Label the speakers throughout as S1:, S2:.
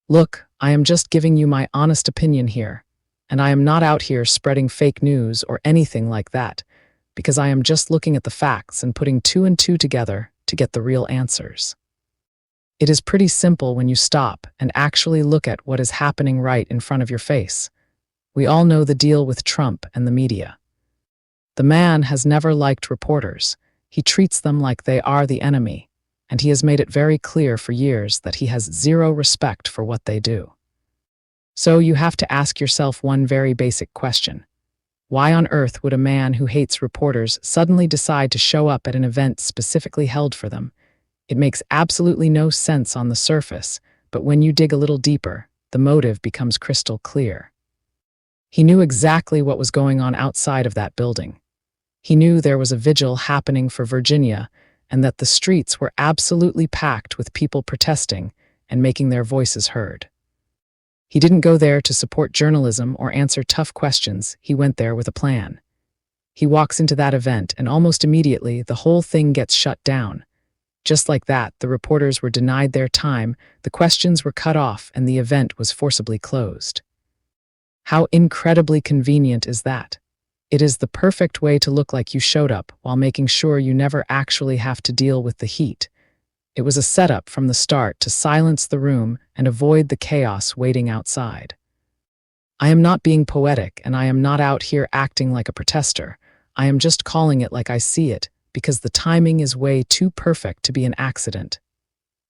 S1: Look, I am just giving you my honest opinion here, and I am not out here spreading fake news or anything like that, because I am just looking at the facts and putting two and two together to get the real answers. It is pretty simple when you stop and actually look at what is happening right in front of your face. We all know the deal with Trump and the media. The man has never liked reporters. He treats them like they are the enemy, and he has made it very clear for years that he has zero respect for what they do. So you have to ask yourself one very basic question. Why on earth would a man who hates reporters suddenly decide to show up at an event specifically held for them? It makes absolutely no sense on the surface, but when you dig a little deeper, the motive becomes crystal clear. He knew exactly what was going on outside of that building. He knew there was a vigil happening for Virginia and that the streets were absolutely packed with people protesting and making their voices heard. He didn't go there to support journalism or answer tough questions. He went there with a plan. He walks into that event and almost immediately the whole thing gets shut down. Just like that, the reporters were denied their time, the questions were cut off, and the event was forcibly closed. How incredibly convenient is that? It is the perfect way to look like you showed up while making sure you never actually have to deal with the heat. It was a setup from the start to silence the room and avoid the chaos waiting outside. I am not being poetic, and I am not out here acting like a protester. I am just calling it like I see it, because the timing is way too perfect to be an accident.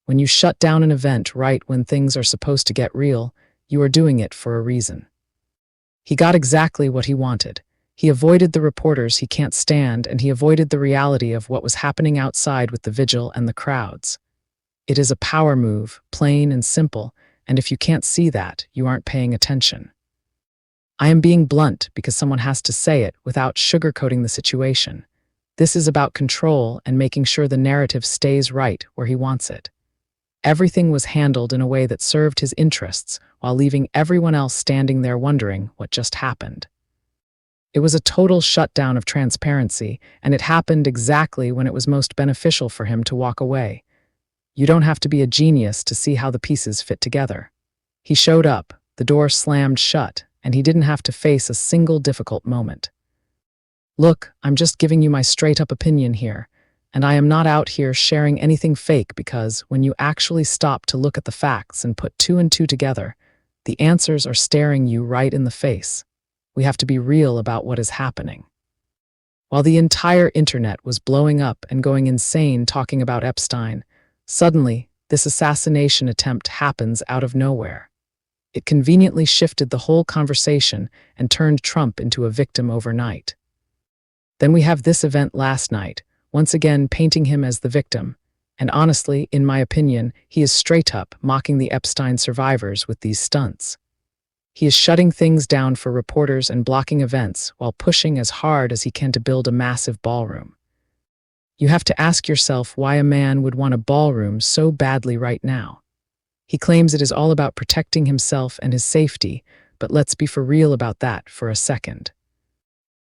S1: When you shut down an event right when things are supposed to get real, you are doing it for a reason. He got exactly what he wanted. He avoided the reporters he can't stand, and he avoided the reality of what was happening outside with the vigil and the crowds. It is a power move, plain and simple, and if you can't see that, you aren't paying attention. I am being blunt because someone has to say it without sugarcoating the situation. This is about control and making sure the narrative stays right where he wants it. Everything was handled in a way that served his interests while leaving everyone else standing there wondering what just happened. It was a total shutdown of transparency, and it happened exactly when it was most beneficial for him to walk away. You don't have to be a genius to see how the pieces fit together. He showed up, the door slammed shut, and he didn't have to face a single difficult moment. Look, I'm just giving you my straight-up opinion here, and I am not out here sharing anything fake because when you actually stop to look at the facts and put two and two together, the answers are staring you right in the face. We have to be real about what is happening. While the entire internet was blowing up and going insane talking about Epstein, suddenly, this assassination attempt happens out of nowhere. It conveniently shifted the whole conversation and turned Trump into a victim overnight. Then we have this event last night, once again painting him as the victim, and honestly, in my opinion, he is straight up mocking the Epstein survivors with these stunts. He is shutting things down for reporters and blocking events while pushing as hard as he can to build a massive ballroom. You have to ask yourself why a man would want a ballroom so badly right now. He claims it is all about protecting himself and his safety, but let's be for real about that for a second.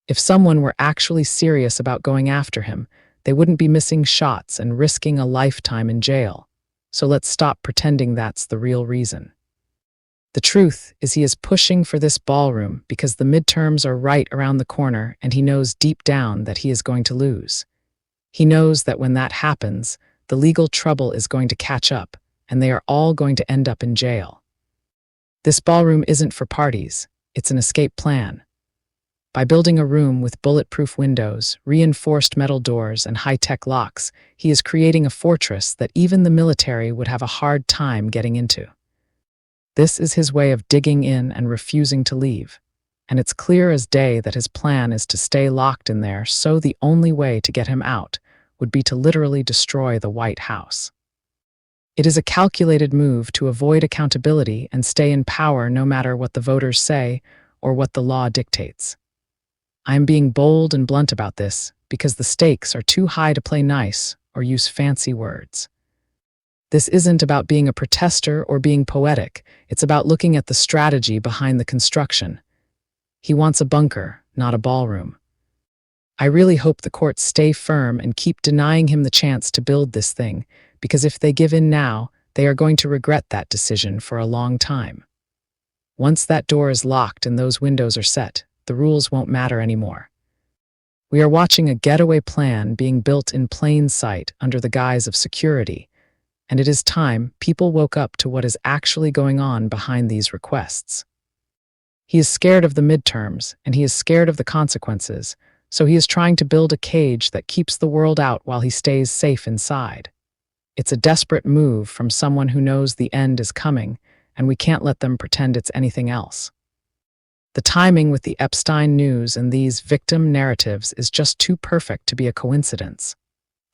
S1: If someone were actually serious about going after him, they wouldn't be missing shots and risking a lifetime in jail. So let's stop pretending that's the real reason. The truth is he is pushing for this ballroom because the midterms are right around the corner and he knows deep down that he is going to lose. He knows that when that happens, the legal trouble is going to catch up and they are all going to end up in jail. This ballroom isn't for parties, it's an escape plan. By building a room with bulletproof windows, reinforced metal doors, and high-tech locks, he is creating a fortress that even the military would have a hard time getting into. This is his way of digging in and refusing to leave, and it's clear as day that his plan is to stay locked in there, so the only way to get him out would be to literally destroy the White House. It is a calculated move to avoid accountability and stay in power no matter what the voters say or what the law dictates. I am being bold and blunt about this because the stakes are too high to play nice or use fancy words. This isn't about being a protester or being poetic, it's about looking at the strategy behind the construction. He wants a bunker, not a ballroom. I really hope the courts stay firm and keep denying him the chance to build this thing, because if they give in now, they are going to regret that decision for a long time. Once that door is locked and those windows are set, the rules won't matter anymore. We are watching a getaway plan being built in plain sight under the guise of security, and it is time people woke up to what is actually going on behind these requests. He is scared of the midterms, and he is scared of the consequences, so he is trying to build a cage that keeps the world out while he stays safe inside. It's a desperate move from someone who knows the end is coming, and we can't let them pretend it's anything else. The timing with the Epstein news and these victim narratives is just too perfect to be a coincidence.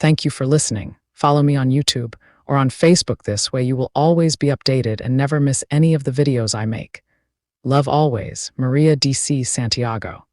S1: Thank you for listening. Follow me on YouTube or on Facebook. This way you will always be updated and never miss any of the videos I make. Love always, Maria DC Santiago.